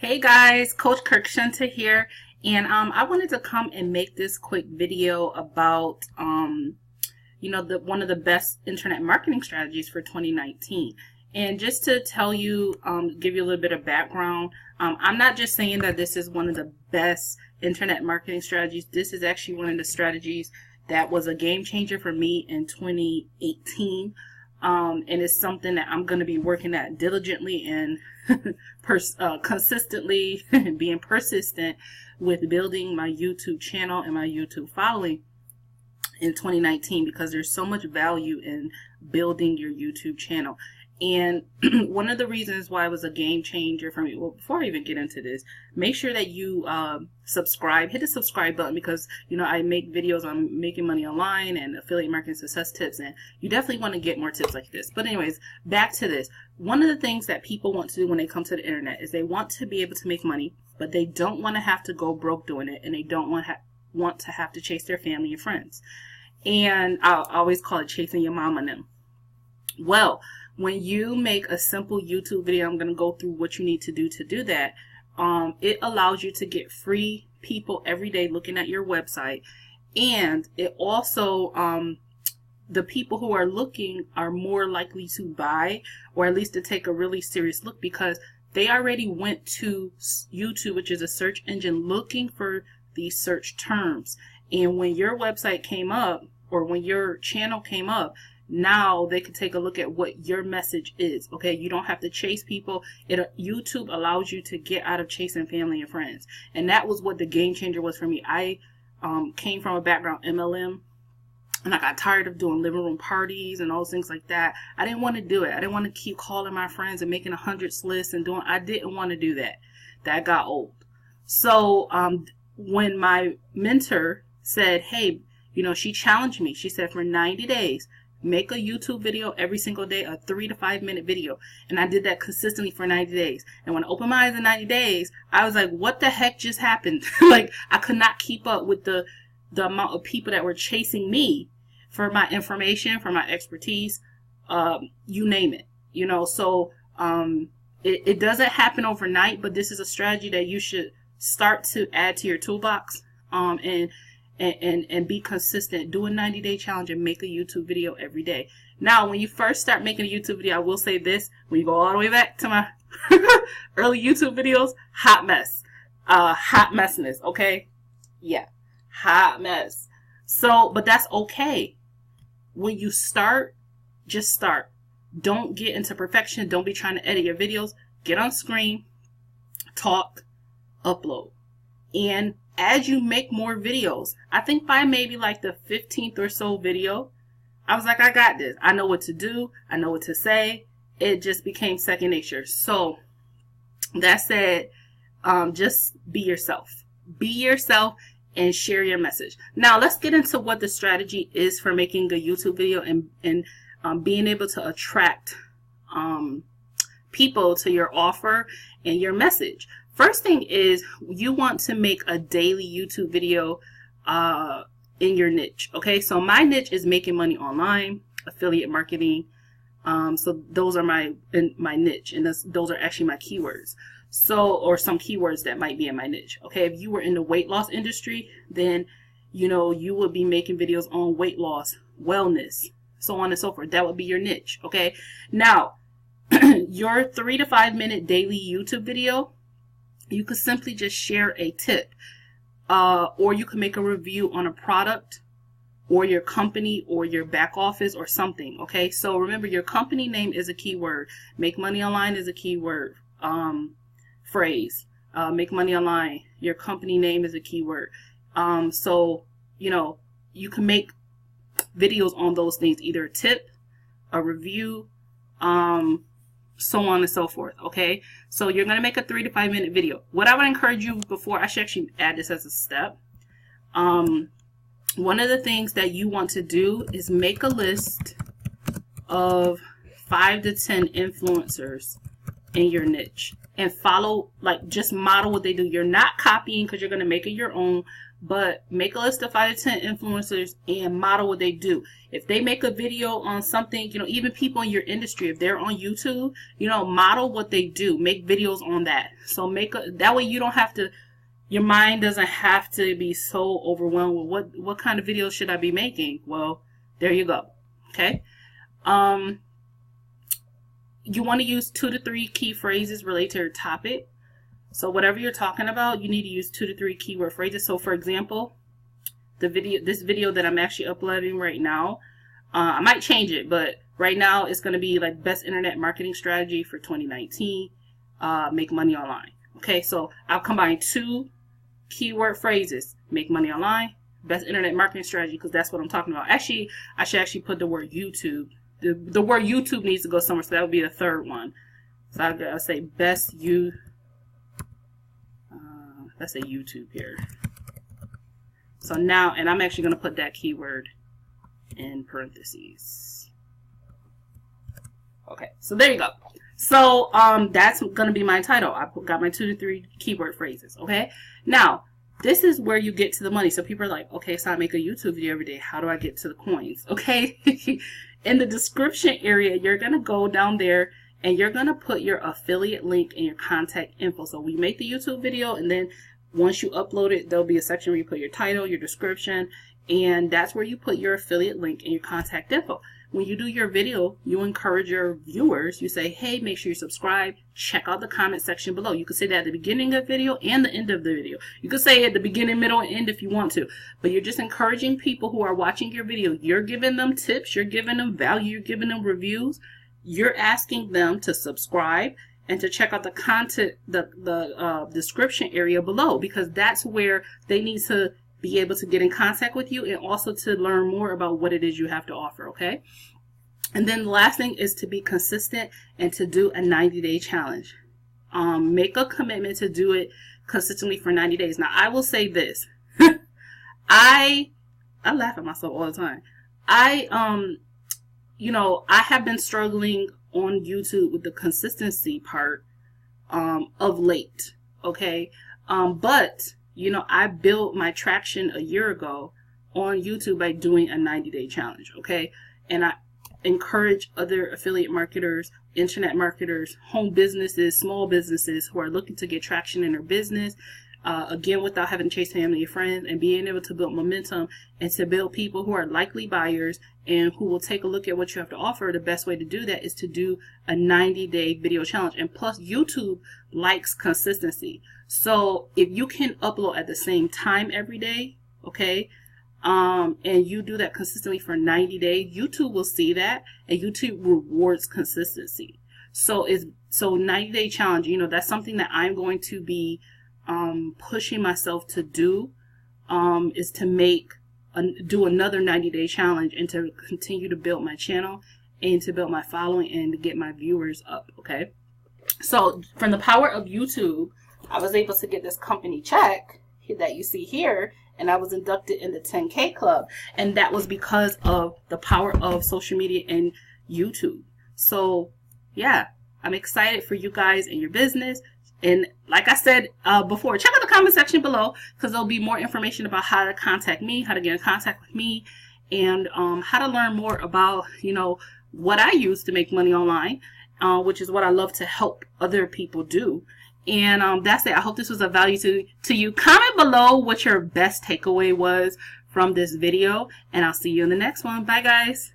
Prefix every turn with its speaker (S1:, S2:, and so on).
S1: Hey guys, Coach 𝐸𝐻𝐸 here, and I wanted to come and make this quick video about one of the best internet marketing strategies for 2019. And just to tell you, give you a little bit of background, I'm not just saying that this is one of the best internet marketing strategies. This is actually one of the strategies that was a game changer for me in 2018. And it's something that I'm going to be working at diligently and consistently being persistent with building my YouTube channel and my YouTube following in 2019, because there's so much value in building your YouTube channel. And one of the reasons why it was a game changer for me, well, before I even get into this, make sure that you subscribe, hit the subscribe button, because I make videos on making money online and affiliate marketing success tips, and you definitely want to get more tips like this. But anyways, back to this. One of the things that people want to do when they come to the internet is they want to be able to make money, but they don't want to have to go broke doing it, and they don't want to have to chase their family and friends. And I always call it chasing your mom and them. Well, when you make a simple YouTube video, I'm going to go through what you need to do that. It allows you to get free people every day looking at your website. And it also, the people who are looking are more likely to buy, or at least to take a really serious look, because they already went to YouTube, which is a search engine, looking for these search terms. And when your website came up, or when your channel came up, now they can take a look at what your message is. Okay, you don't have to chase people. YouTube allows you to get out of chasing family and friends, and that was what the game changer was for me. I came from a background MLM, and I got tired of doing living room parties and all those things like that. I didn't want to do it. I didn't want to keep calling my friends and making 100s lists and doing. I didn't want to do that. That got old. So when my mentor said, "Hey, she challenged me. She said for 90 days." Make a YouTube video every single day, a 3 to 5 minute video. And I did that consistently for 90 days. And when I opened my eyes in 90 days, I was like, what the heck just happened? Like, I could not keep up with the amount of people that were chasing me for my information, for my expertise, you name it. So it doesn't happen overnight, but this is a strategy that you should start to add to your toolbox. And be consistent. Do a 90-day challenge and make a YouTube video every day. Now, when you first start making a YouTube video, I will say this, when you go all the way back to my early YouTube videos, hot mess. Hot messiness, okay? Yeah, hot mess. So, but that's okay. When you start, just start. Don't get into perfection. Don't be trying to edit your videos. Get on screen, talk, upload. And as you make more videos, I think by maybe like the 15th or so video, I was like, I got this. I know what to do. I know what to say. It just became second nature. So that said, just be yourself. Be yourself and share your message. Now let's get into what the strategy is for making a YouTube video and being able to attract people to your offer and your message. First thing is, you want to make a daily YouTube video in your niche. Okay, so my niche is making money online, affiliate marketing. So those are my niche, and those are actually my keywords. So, or some keywords that might be in my niche. Okay, if you were in the weight loss industry, then you would be making videos on weight loss, wellness, so on and so forth. That would be your niche. Okay, now your 3 to 5 minute daily YouTube video, you could simply just share a tip, or you can make a review on a product or your company or your back office or something. Okay, so remember, your company name is a keyword. Make money online is a keyword phrase. Make money online, your company name is a keyword. So you can make videos on those things, either a tip, a review, so on and so forth. Okay, so you're going to make a 3 to 5 minute video. What I would encourage you, before I should actually add this as a step, one of the things that you want to do is make a list of 5 to 10 influencers in your niche and follow, like, just model what they do. You're not copying, because you're going to make it your own, but make a list of 5 to 10 influencers and model what they do. If they make a video on something, you know, even people in your industry, if they're on YouTube, you know, model what they do. Make videos on that. So that way you don't have to, your mind doesn't have to be so overwhelmed with what kind of videos should I be making? Well, there you go. Okay. You want to use 2 to 3 key phrases related to your topic. So whatever you're talking about, you need to use 2 to 3 keyword phrases. So for example, this video that I'm actually uploading right now, I might change it, but right now it's going to be like best internet marketing strategy for 2019, make money online. Okay, so I'll combine 2 keyword phrases, make money online, best internet marketing strategy, because that's what I'm talking about. Actually, I should actually put the word YouTube. The word YouTube needs to go somewhere, so that would be the third one. So I'll say best let's say YouTube here. So now, and I'm actually going to put that keyword in parentheses. Okay, so there you go. So that's going to be my title. I got my 2 to 3 keyword phrases. Okay, now this is where you get to the money. So people are like, okay, so I make a YouTube video every day. How do I get to the coins? Okay, in the description area, you're going to go down there and you're going to put your affiliate link and your contact info. So we make the YouTube video, and then once you upload it, there'll be a section where you put your title, your description, and that's where you put your affiliate link and your contact info. When you do your video, you encourage your viewers. You say, hey, make sure you subscribe. Check out the comment section below. You can say that at the beginning of the video and the end of the video. You can say at the beginning, middle, and end if you want to. But you're just encouraging people who are watching your video. You're giving them tips. You're giving them value. You're giving them reviews. You're asking them to subscribe and to check out the content, the description area below, because that's where they need to be able to get in contact with you and also to learn more about what it is you have to offer, okay? And then the last thing is to be consistent and to do a 90-day challenge. Make a commitment to do it consistently for 90 days. Now, I will say this. I laugh at myself all the time. You know, I have been struggling on YouTube with the consistency part of late, okay? But, you know, I built my traction a year ago on YouTube by doing a 90-day challenge, okay? And I encourage other affiliate marketers, internet marketers, home businesses, small businesses who are looking to get traction in their business, again, without having to chase family and friends, and being able to build momentum and to build people who are likely buyers and who will take a look at what you have to offer. The best way to do that is to do a 90-day video challenge. And plus, YouTube likes consistency. So if you can upload at the same time every day, okay, and you do that consistently for 90 days, YouTube will see that, and YouTube rewards consistency. So 90-day challenge, you know, that's something that I'm going to be pushing myself to do, is to do another 90-day challenge and to continue to build my channel and to build my following and to get my viewers up, okay? So from the power of YouTube, I was able to get this company check that you see here, and I was inducted in the 10K club, and that was because of the power of social media and YouTube. So yeah, I'm excited for you guys and your business. And like I said before, check out the comment section below, because there'll be more information about how to contact me, how to get in contact with me, and how to learn more about, you know, what I use to make money online, which is what I love to help other people do. And that's it. I hope this was of value to you. Comment below what your best takeaway was from this video, and I'll see you in the next one. Bye, guys.